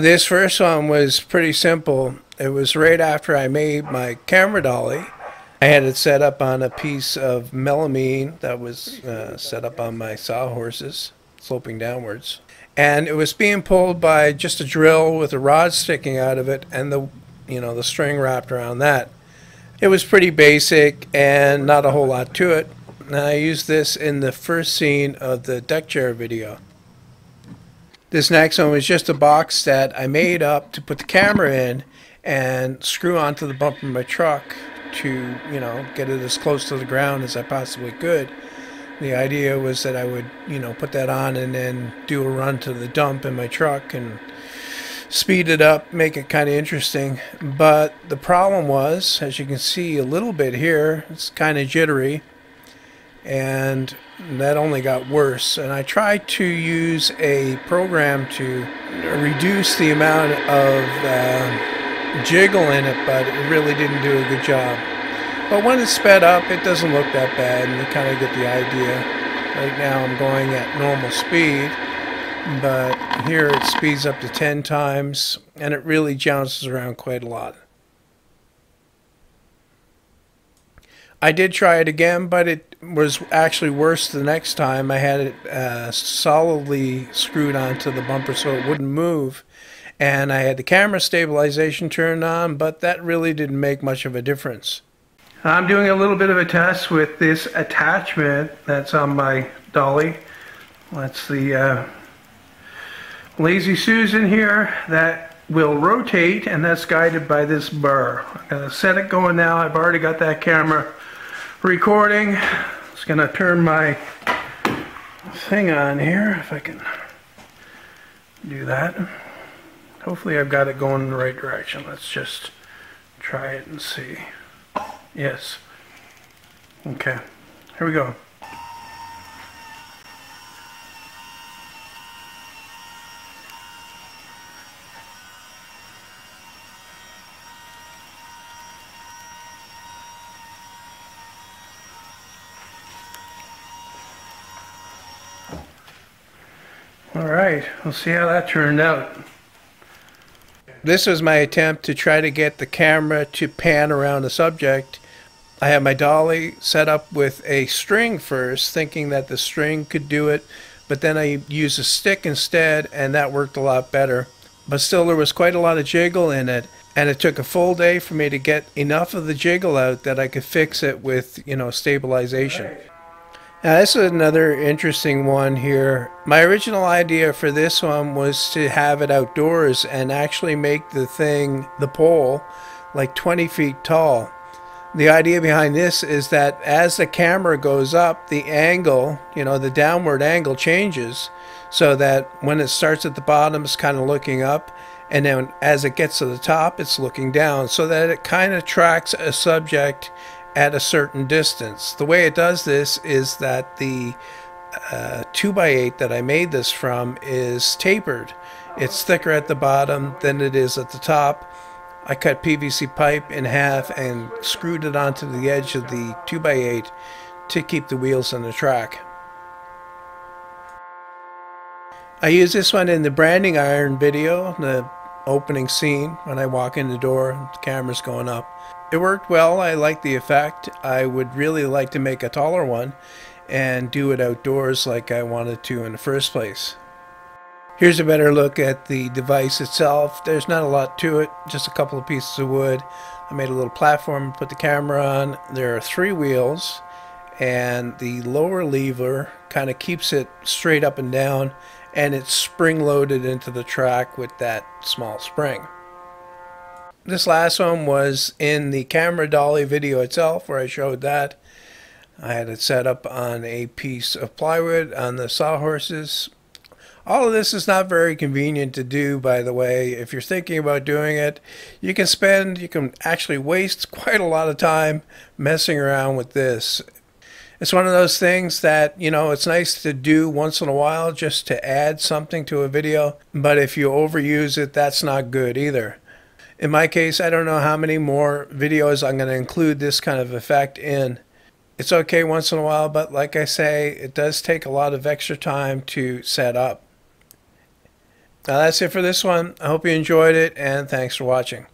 This first one was pretty simple. It was right after I made my camera dolly. I had it set up on a piece of melamine that was set up on my sawhorses, sloping downwards. And it was being pulled by just a drill with a rod sticking out of it and the string wrapped around that. It was pretty basic and not a whole lot to it. And I used this in the first scene of the deck chair video. This next one was just a box that I made up to put the camera in and screw onto the bumper of my truck to, get it as close to the ground as I possibly could. The idea was that I would, put that on and then do a run to the dump in my truck and speed it up, make it kind of interesting. But the problem was, as you can see a little bit here, it's kind of jittery, and that only got worse. And I tried to use a program to reduce the amount of jiggle in it, but it really didn't do a good job. But when it's sped up, it doesn't look that bad, and you kind of get the idea. Right now I'm going at normal speed, but here it speeds up to 10 times, and it really jounces around quite a lot. I did try it again, but it was actually worse the next time. I had it solidly screwed onto the bumper so it wouldn't move, and I had the camera stabilization turned on, but that really didn't make much of a difference. I'm doing a little bit of a test with this attachment that's on my dolly. That's the Lazy Susan here that will rotate, and that's guided by this bar. I'm going to set it going now. I've already got that camera recording. Just going to turn my thing on here if I can do that. Hopefully I've got it going in the right direction. Let's just try it and see. Yes. Okay. Here we go. All right, we'll see how that turned out. This was my attempt to try to get the camera to pan around the subject. I had my dolly set up with a string first, thinking that the string could do it, but then I used a stick instead, and that worked a lot better. But still, there was quite a lot of jiggle in it, and it took a full day for me to get enough of the jiggle out that I could fix it with, stabilization. Now, this is another interesting one here. My original idea for this one was to have it outdoors and actually make the pole, like 20 feet tall. The idea behind this is that as the camera goes up, the angle, the downward angle changes, so that when it starts at the bottom, it's kind of looking up, and then as it gets to the top, it's looking down, so that it kind of tracks a subject at a certain distance. The way it does this is that the 2x8 that I made this from is tapered. It's thicker at the bottom than it is at the top. I cut PVC pipe in half and screwed it onto the edge of the 2x8 to keep the wheels on the track. I use this one in the branding iron video, the opening scene when I walk in the door, the camera's going up. It worked well. I like the effect. I would really like to make a taller one and do it outdoors like I wanted to in the first place. Here's a better look at the device itself. There's not a lot to it, just a couple of pieces of wood. I made a little platform to put the camera on. There are 3 wheels, and the lower lever kind of keeps it straight up and down, and it's spring loaded into the track with that small spring. This last one was in the camera dolly video itself, where I showed that. I had it set up on a piece of plywood on the sawhorses. All of this is not very convenient to do, by the way. If you're thinking about doing it, you can actually waste quite a lot of time messing around with this. It's one of those things that, it's nice to do once in a while just to add something to a video, but if you overuse it, that's not good either. In my case, I don't know how many more videos I'm going to include this kind of effect in. It's okay once in a while, but like I say, it does take a lot of extra time to set up. That's it for this one. I hope you enjoyed it, and thanks for watching.